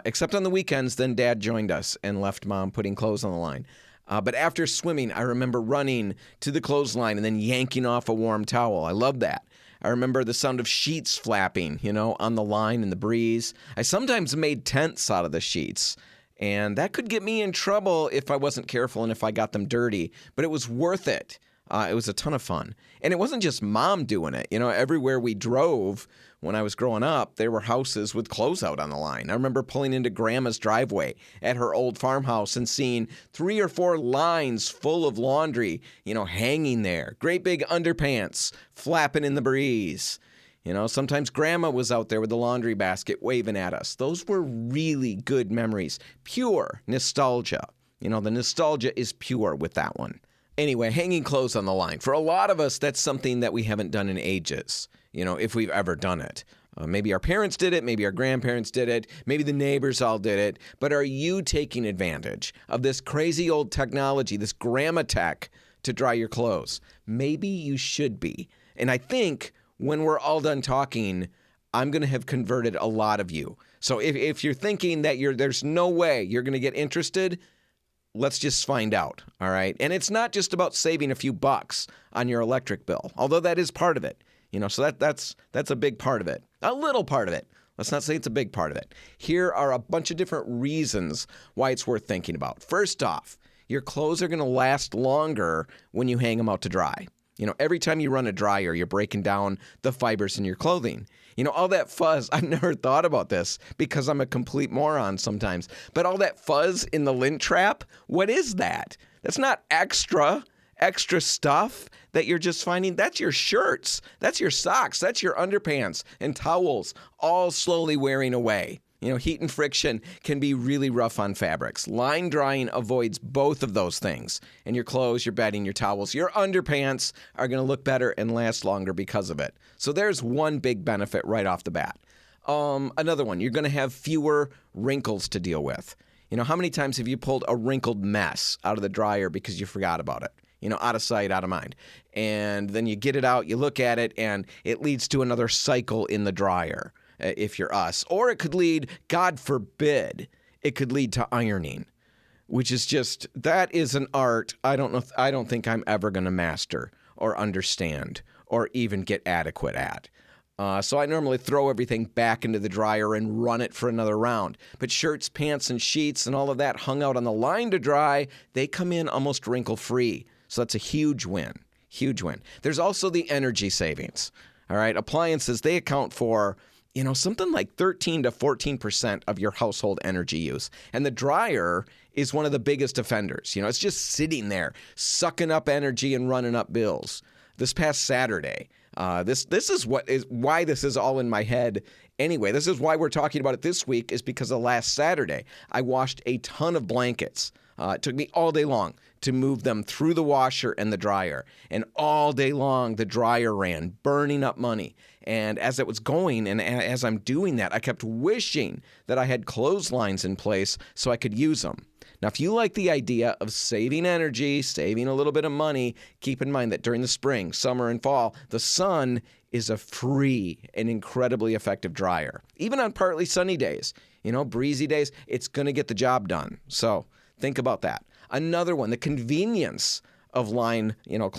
Speaker 1: Except on the weekends, then Dad joined us and left Mom putting clothes on the line. But after swimming, I remember running to the clothesline and then yanking off a warm towel. I loved that. I remember the sound of sheets flapping, on the line in the breeze. I sometimes made tents out of the sheets, and that could get me in trouble if I wasn't careful and if I got them dirty, but it was worth it. It was a ton of fun. And it wasn't just Mom doing it. Everywhere we drove when I was growing up, there were houses with clothes out on the line. I remember pulling into Grandma's driveway at her old farmhouse and seeing 3 or 4 lines full of laundry, hanging there. Great big underpants flapping in the breeze. Sometimes Grandma was out there with the laundry basket waving at us. Those were really good memories. Pure nostalgia. The nostalgia is pure with that one. Anyway, hanging clothes on the line. For a lot of us, that's something that we haven't done in ages, if we've ever done it. Maybe our parents did it, maybe our grandparents did it, maybe the neighbors all did it. But are you taking advantage of this crazy old technology, this grandma tech, to dry your clothes? Maybe you should be. And I think when we're all done talking, I'm going to have converted a lot of you. So if you're thinking that there's no way you're going to get interested, let's just find out, all right? And it's not just about saving a few bucks on your electric bill, although that is part of it. So that's a big part of it. A little part of it. Let's not say it's a big part of it. Here are a bunch of different reasons why it's worth thinking about. First off, your clothes are going to last longer when you hang them out to dry. Every time you run a dryer, you're breaking down the fibers in your clothing. All that fuzz, I've never thought about this because I'm a complete moron sometimes, but all that fuzz in the lint trap, what is that? That's not extra stuff that you're just finding. That's your shirts, that's your socks, that's your underpants and towels, all slowly wearing away. Heat and friction can be really rough on fabrics. Line drying avoids both of those things. And your clothes, your bedding, your towels, your underpants are going to look better and last longer because of it. So there's one big benefit right off the bat. Another one, you're going to have fewer wrinkles to deal with. How many times have you pulled a wrinkled mess out of the dryer because you forgot about it? Out of sight, out of mind. And then you get it out, you look at it, and it leads to another cycle in the dryer. If you're us. Or it could lead, God forbid, it could lead to ironing, which is that is an art I don't think I'm ever going to master or understand or even get adequate at. So I normally throw everything back into the dryer and run it for another round. But shirts, pants, and sheets and all of that hung out on the line to dry, they come in almost wrinkle-free. So that's a huge win. Huge win. There's also the energy savings. All right, appliances, they account for, something like 13 to 14% of your household energy use. And the dryer is one of the biggest offenders. It's just sitting there, sucking up energy and running up bills. This past Saturday, this is why this is all in my head anyway. This is why we're talking about it this week, is because of last Saturday. I washed a ton of blankets. It took me all day long to move them through the washer and the dryer. And all day long, the dryer ran, burning up money. And as it was going, and as I'm doing that, I kept wishing that I had clotheslines in place so I could use them. Now, if you like the idea of saving energy, saving a little bit of money, keep in mind that during the spring, summer, and fall, the sun is a free and incredibly effective dryer. Even on partly sunny days, breezy days, it's going to get the job done. So think about that. Another one, the convenience of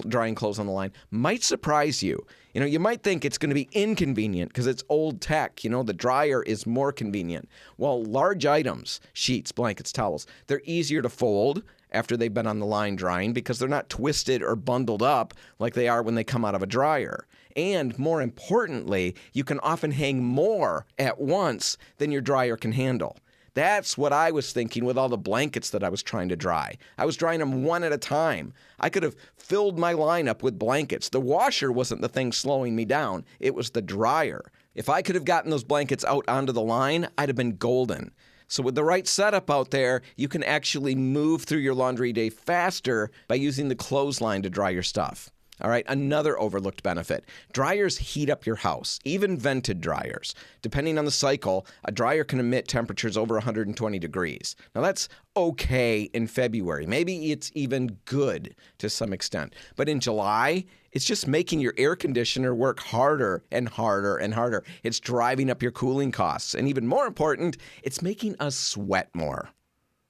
Speaker 1: drying clothes on the line might surprise you. You might think it's going to be inconvenient because it's old tech. The dryer is more convenient. Well, large items, sheets, blankets, towels, they're easier to fold after they've been on the line drying because they're not twisted or bundled up like they are when they come out of a dryer. And more importantly, you can often hang more at once than your dryer can handle. That's what I was thinking with all the blankets that I was trying to dry. I was drying them one at a time. I could have filled my line up with blankets. The washer wasn't the thing slowing me down. It was the dryer. If I could have gotten those blankets out onto the line, I'd have been golden. So with the right setup out there, you can actually move through your laundry day faster by using the clothesline to dry your stuff. All right, another overlooked benefit. Dryers heat up your house, even vented dryers. Depending on the cycle, a dryer can emit temperatures over 120 degrees. Now that's okay in February. Maybe it's even good to some extent. But in July, it's just making your air conditioner work harder and harder and harder. It's driving up your cooling costs. And even more important, it's making us sweat more,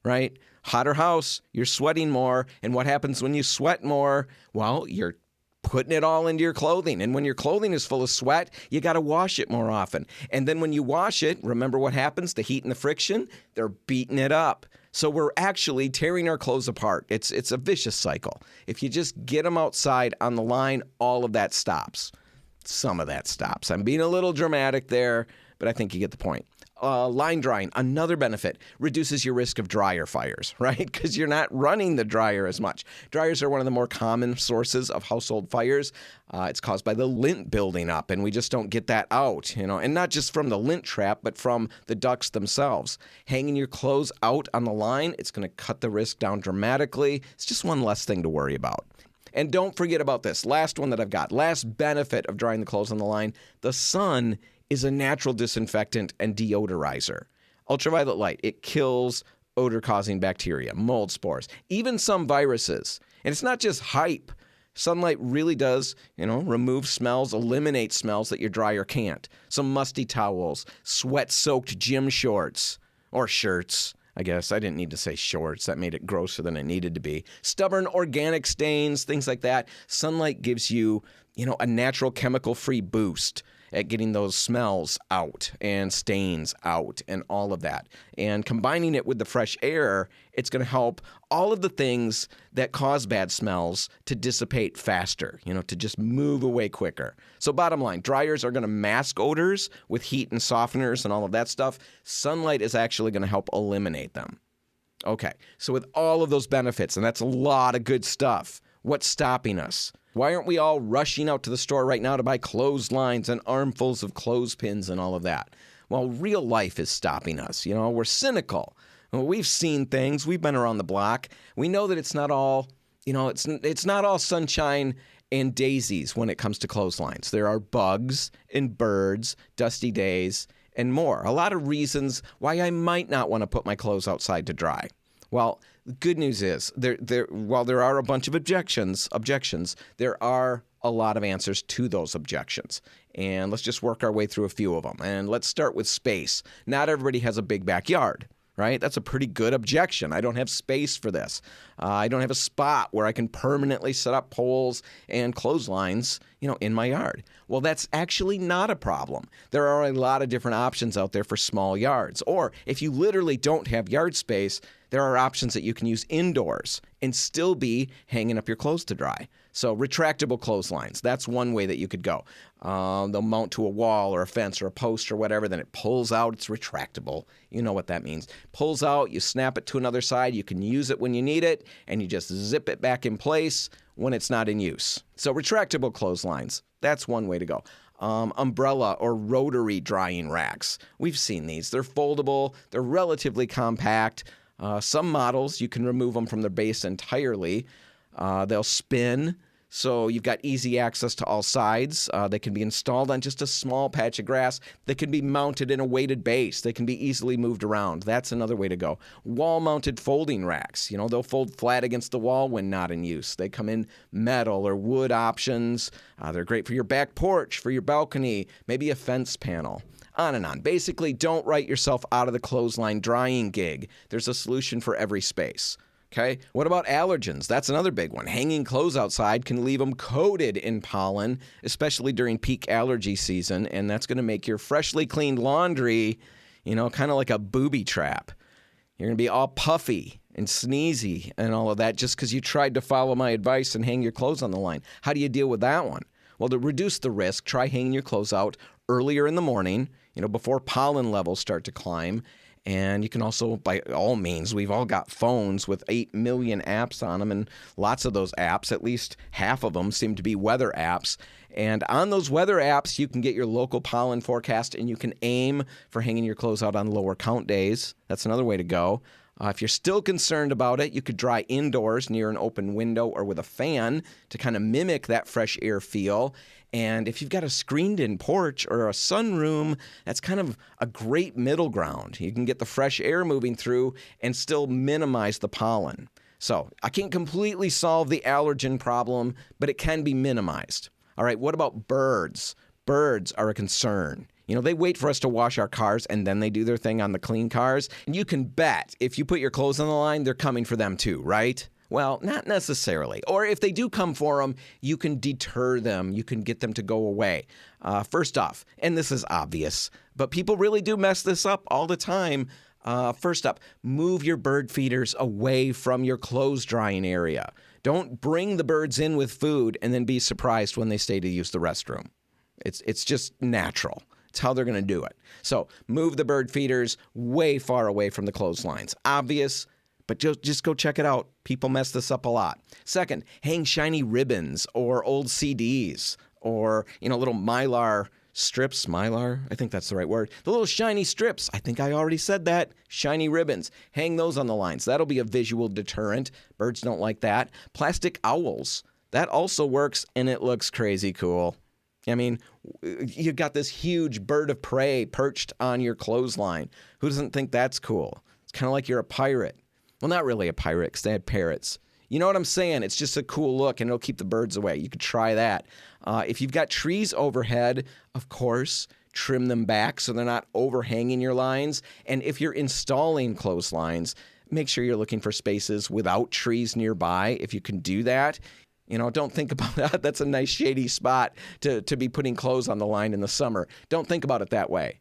Speaker 1: right? Hotter house, you're sweating more. And what happens when you sweat more? Well, you're putting it all into your clothing. And when your clothing is full of sweat, you got to wash it more often. And then when you wash it, remember what happens? The heat and the friction, they're beating it up. So we're actually tearing our clothes apart. It's a vicious cycle. If you just get them outside on the line, all of that stops. Some of that stops. I'm being a little dramatic there, but I think you get the point. Line drying, another benefit, reduces your risk of dryer fires, right? Because you're not running the dryer as much. Dryers are one of the more common sources of household fires. It's caused by the lint building up, and we just don't get that out, and not just from the lint trap, but from the ducts themselves. Hanging your clothes out on the line, it's going to cut the risk down dramatically. It's just one less thing to worry about. And don't forget about this last one that I've got. Last benefit of drying the clothes on the line, the sun is a natural disinfectant and deodorizer. Ultraviolet light, it kills odor-causing bacteria, mold spores, even some viruses. And it's not just hype. Sunlight really does, remove smells, eliminate smells that your dryer can't. Some musty towels, sweat-soaked gym shorts, or shirts. I guess I didn't need to say shorts. That made it grosser than it needed to be. Stubborn organic stains, things like that. Sunlight gives you, a natural chemical-free boost at getting those smells out and stains out and all of that. And combining it with the fresh air, it's going to help all of the things that cause bad smells to dissipate faster, to just move away quicker. So bottom line, dryers are going to mask odors with heat and softeners and all of that stuff. Sunlight is actually going to help eliminate them. Okay, so with all of those benefits, and that's a lot of good stuff, what's stopping us? Why aren't we all rushing out to the store right now to buy clotheslines and armfuls of clothespins and all of that? Well, real life is stopping us. We're cynical. We've seen things. We've been around the block. We know that it's not all, it's not all sunshine and daisies when it comes to clotheslines. There are bugs and birds, dusty days, and more. A lot of reasons why I might not want to put my clothes outside to dry. Well, the good news is, while there are a bunch of objections, there are a lot of answers to those objections. And let's just work our way through a few of them. And let's start with space. Not everybody has a big backyard, right? That's a pretty good objection. I don't have space for this. I don't have a spot where I can permanently set up poles and clotheslines, in my yard. Well, that's actually not a problem. There are a lot of different options out there for small yards. Or if you literally don't have yard space, there are options that you can use indoors and still be hanging up your clothes to dry. So retractable clotheslines, that's one way that you could go. They'll mount to a wall or a fence or a post or whatever, then it pulls out, it's retractable. You know what that means. Pulls out, you snap it to another side, you can use it when you need it, and you just zip it back in place when it's not in use. So retractable clotheslines, that's one way to go. Umbrella or rotary drying racks. We've seen these. They're foldable, they're relatively compact. Some models, you can remove them from their base entirely. They'll spin, so you've got easy access to all sides. They can be installed on just a small patch of grass. They can be mounted in a weighted base. They can be easily moved around. That's another way to go. Wall-mounted folding racks. They'll fold flat against the wall when not in use. They come in metal or wood options. They're great for your back porch, for your balcony, maybe a fence panel. On and on. Basically, don't write yourself out of the clothesline drying gig. There's a solution for every space. Okay, what about allergens? That's another big one. Hanging clothes outside can leave them coated in pollen, especially during peak allergy season, and that's going to make your freshly cleaned laundry, kind of like a booby trap. You're going to be all puffy and sneezy and all of that just because you tried to follow my advice and hang your clothes on the line. How do you deal with that one? Well, to reduce the risk, try hanging your clothes out earlier in the morning, before pollen levels start to climb. And you can also, by all means, we've all got phones with 8 million apps on them, and lots of those apps, at least half of them, seem to be weather apps. And on those weather apps, you can get your local pollen forecast, and you can aim for hanging your clothes out on lower count days. That's another way to go. If you're still concerned about it, you could dry indoors near an open window or with a fan to kind of mimic that fresh air feel. And if you've got a screened-in porch or a sunroom, that's kind of a great middle ground. You can get the fresh air moving through and still minimize the pollen. So I can't completely solve the allergen problem, but it can be minimized. All right, what about birds? Birds are a concern. They wait for us to wash our cars, and then they do their thing on the clean cars. And you can bet if you put your clothes on the line, they're coming for them too, right? Well, not necessarily. Or if they do come for them, you can deter them. You can get them to go away. First off, and this is obvious, but people really do mess this up all the time. First up, move your bird feeders away from your clothes drying area. Don't bring the birds in with food and then be surprised when they stay to use the restroom. It's just natural. It's how they're going to do it. So move the bird feeders way far away from the clotheslines. Obvious, but just go check it out. People mess this up a lot. Second, hang shiny ribbons or old CDs or, little mylar strips. Mylar? I think that's the right word. The little shiny strips. I think I already said that. Shiny ribbons. Hang those on the lines. That'll be a visual deterrent. Birds don't like that. Plastic owls. That also works, and it looks crazy cool. I mean, you've got this huge bird of prey perched on your clothesline. Who doesn't think that's cool? It's kind of like you're a pirate. Well, not really a pirate because they had parrots. You know what I'm saying? It's just a cool look, and it'll keep the birds away. You could try that. If you've got trees overhead, of course, trim them back so they're not overhanging your lines. And if you're installing clotheslines, make sure you're looking for spaces without trees nearby. If you can do that, don't think about that. That's a nice shady spot to be putting clothes on the line in the summer. Don't think about it that way.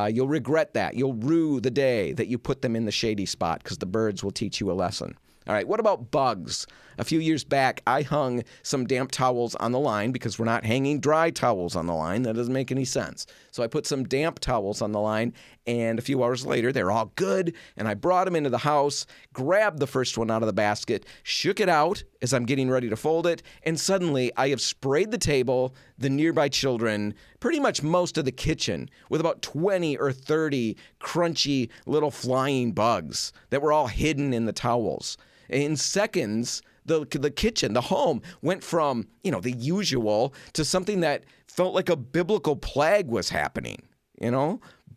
Speaker 1: You'll regret that. You'll rue the day that you put them in the shady spot because the birds will teach you a lesson. All right, what about bugs? A few years back, I hung some damp towels on the line because we're not hanging dry towels on the line. That doesn't make any sense. So I put some damp towels on the line, and a few hours later, they're all good, and I brought them into the house, grabbed the first one out of the basket, shook it out as I'm getting ready to fold it, and suddenly I have sprayed the table, the nearby children, pretty much most of the kitchen with about 20 or 30 crunchy little flying bugs that were all hidden in the towels. In seconds, the kitchen, the home, went from, the usual to something that felt like a biblical plague was happening,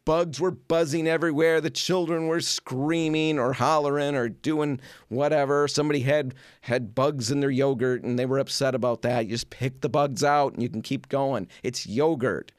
Speaker 1: Bugs were buzzing everywhere. The children were screaming or hollering or doing whatever. Somebody had bugs in their yogurt, and they were upset about that. You just pick the bugs out, and you can keep going. It's yogurt.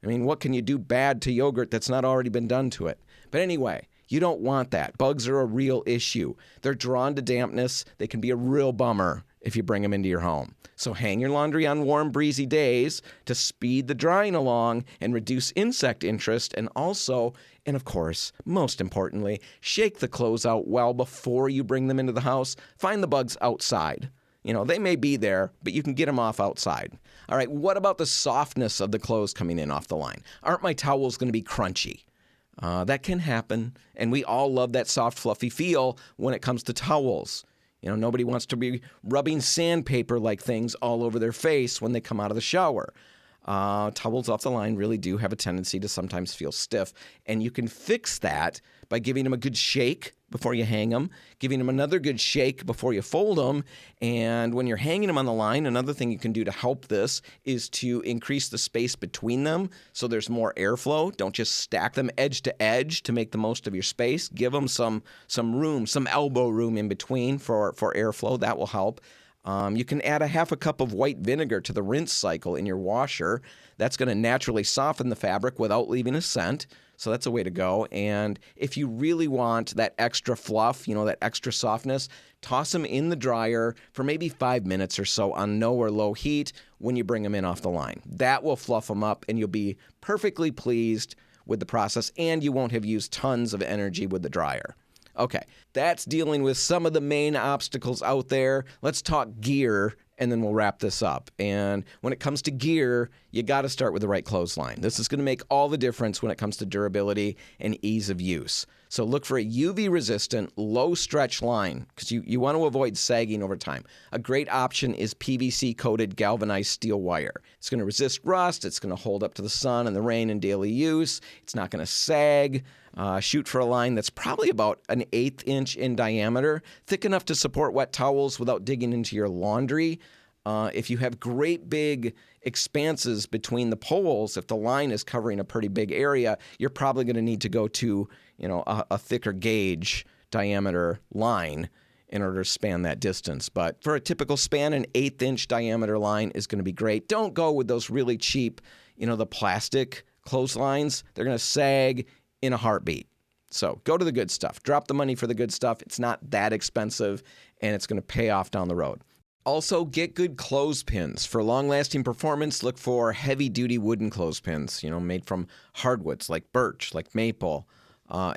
Speaker 1: I mean, what can you do bad to yogurt that's not already been done to it? But anyway, You don't want that. Bugs are a real issue. They're drawn to dampness. They can be a real bummer if you bring them into your home. So hang your laundry on warm, breezy days to speed the drying along and reduce insect interest, and also, and of course, most importantly, shake the clothes out well before you bring them into the house. Find the bugs outside. They may be there, but you can get them off outside. All right, what about the softness of the clothes coming in off the line? Aren't my towels going to be crunchy? That can happen, and we all love that soft, fluffy feel when it comes to towels. Nobody wants to be rubbing sandpaper-like things all over their face when they come out of the shower. Towels off the line really do have a tendency to sometimes feel stiff, and you can fix that by giving them a good shake before you hang them, giving them another good shake before you fold them, and when you're hanging them on the line, another thing you can do to help this is to increase the space between them so there's more airflow. Don't just stack them edge to edge to make the most of your space. Give them some room, some elbow room in between for airflow. That will help. You can add a half a cup of white vinegar to the rinse cycle in your washer. That's going to naturally soften the fabric without leaving a scent. So that's a way to go. And if you really want that extra fluff, that extra softness, toss them in the dryer for maybe 5 minutes or so on no or low heat when you bring them in off the line. That will fluff them up, and you'll be perfectly pleased with the process, and you won't have used tons of energy with the dryer. Okay, that's dealing with some of the main obstacles out there. Let's talk gear, and then we'll wrap this up. And when it comes to gear, you got to start with the right clothesline. This is going to make all the difference when it comes to durability and ease of use. So look for a UV-resistant, low-stretch line because you want to avoid sagging over time. A great option is PVC-coated galvanized steel wire. It's going to resist rust. It's going to hold up to the sun and the rain in daily use. It's not going to sag. Shoot for a line that's probably about an 1/8 inch in diameter, thick enough to support wet towels without digging into your laundry. If you have great big expanses between the poles, if the line is covering a pretty big area, you're probably going to need to go to a thicker gauge diameter line in order to span that distance. But for a typical span, an 1/8 inch diameter line is going to be great. Don't go with those really cheap, the plastic clotheslines. They're going to sag in a heartbeat. So go to the good stuff. Drop the money for the good stuff. It's not that expensive, and it's going to pay off down the road. Also, get good clothespins. For long-lasting performance, look for heavy-duty wooden clothespins, made from hardwoods like birch, like maple.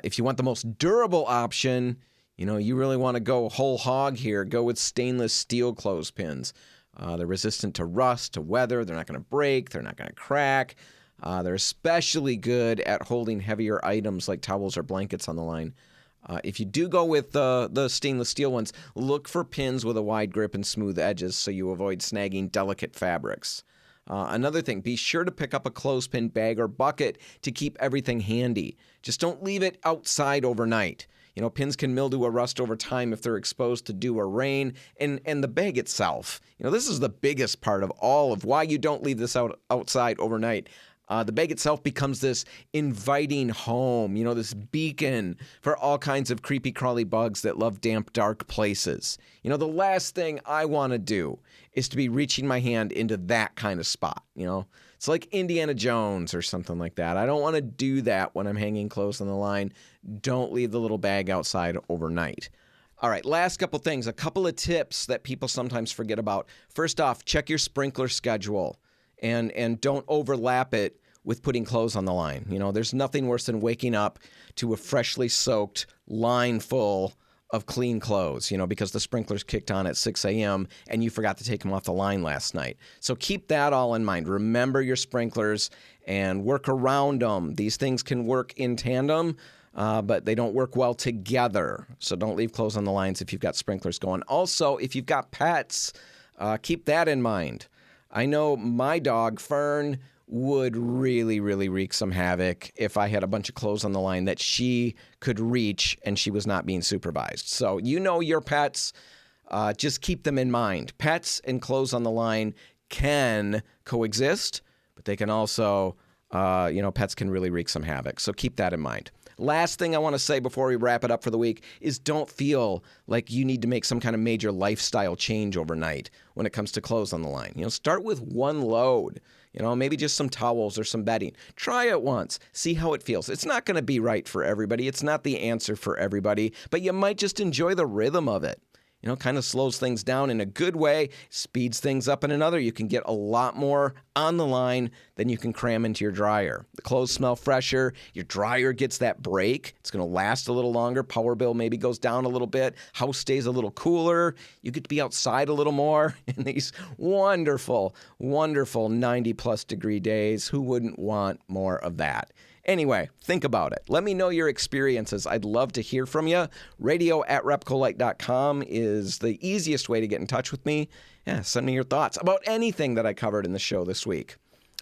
Speaker 1: If you want the most durable option, you really want to go whole hog here. Go with stainless steel clothespins. They're resistant to rust, to weather. They're not going to break. They're not going to crack. They're especially good at holding heavier items like towels or blankets on the line. If you do go with the stainless steel ones, look for pins with a wide grip and smooth edges so you avoid snagging delicate fabrics. Another thing, be sure to pick up a clothespin bag or bucket to keep everything handy. Just don't leave it outside overnight. Pins can mildew or rust over time if they're exposed to dew or rain. And the bag itself, this is the biggest part of all of why you don't leave this outside overnight. The bag itself becomes this inviting home, this beacon for all kinds of creepy crawly bugs that love damp, dark places. The last thing I want to do is to be reaching my hand into that kind of spot. It's like Indiana Jones or something like that. I don't want to do that when I'm hanging clothes on the line. Don't leave the little bag outside overnight. All right, last couple things, a couple of tips that people sometimes forget about. First off, check your sprinkler schedule. And don't overlap it with putting clothes on the line. There's nothing worse than waking up to a freshly soaked line full of clean clothes, because the sprinklers kicked on at 6 a.m. and you forgot to take them off the line last night. So keep that all in mind. Remember your sprinklers and work around them. These things can work in tandem, but they don't work well together. So don't leave clothes on the lines if you've got sprinklers going. Also, if you've got pets, keep that in mind. I know my dog, Fern, would really, really wreak some havoc if I had a bunch of clothes on the line that she could reach and she was not being supervised. So your pets, just keep them in mind. Pets and clothes on the line can coexist, but they can also, pets can really wreak some havoc. So keep that in mind. Last thing I want to say before we wrap it up for the week is don't feel like you need to make some kind of major lifestyle change overnight when it comes to clothes on the line. Start with one load. Maybe just some towels or some bedding. Try it once. See how it feels. It's not going to be right for everybody. It's not the answer for everybody, but you might just enjoy the rhythm of it. Kind of slows things down in a good way, speeds things up in another. You can get a lot more on the line than you can cram into your dryer. The clothes smell fresher. Your dryer gets that break. It's going to last a little longer. Power bill maybe goes down a little bit. House stays a little cooler. You get to be outside a little more in these wonderful, wonderful 90-plus degree days. Who wouldn't want more of that? Anyway, think about it. Let me know your experiences. I'd love to hear from you. radio@repcolite.com is the easiest way to get in touch with me. Yeah, send me your thoughts about anything that I covered in the show this week.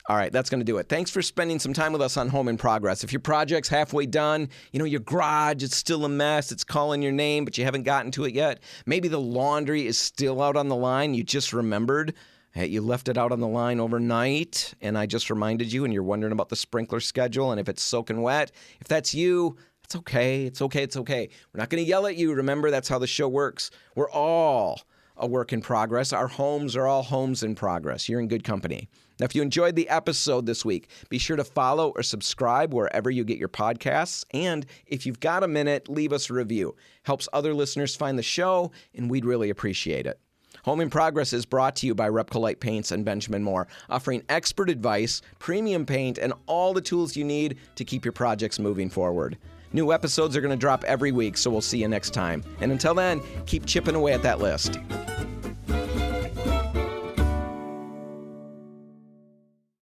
Speaker 1: All right, that's going to do it. Thanks for spending some time with us on Home in Progress. If your project's halfway done, your garage, it's still a mess, it's calling your name, but you haven't gotten to it yet. Maybe the laundry is still out on the line. You just remembered. Hey, you left it out on the line overnight, and I just reminded you, and you're wondering about the sprinkler schedule and if it's soaking wet. If that's you, it's okay. It's okay. It's okay. We're not going to yell at you. Remember, that's how the show works. We're all a work in progress. Our homes are all homes in progress. You're in good company. Now, if you enjoyed the episode this week, be sure to follow or subscribe wherever you get your podcasts. And if you've got a minute, leave us a review. Helps other listeners find the show, and we'd really appreciate it. Home in Progress is brought to you by Repcolite Paints and Benjamin Moore, offering expert advice, premium paint, and all the tools you need to keep your projects moving forward. New episodes are going to drop every week, so we'll see you next time. And until then, keep chipping away at that list.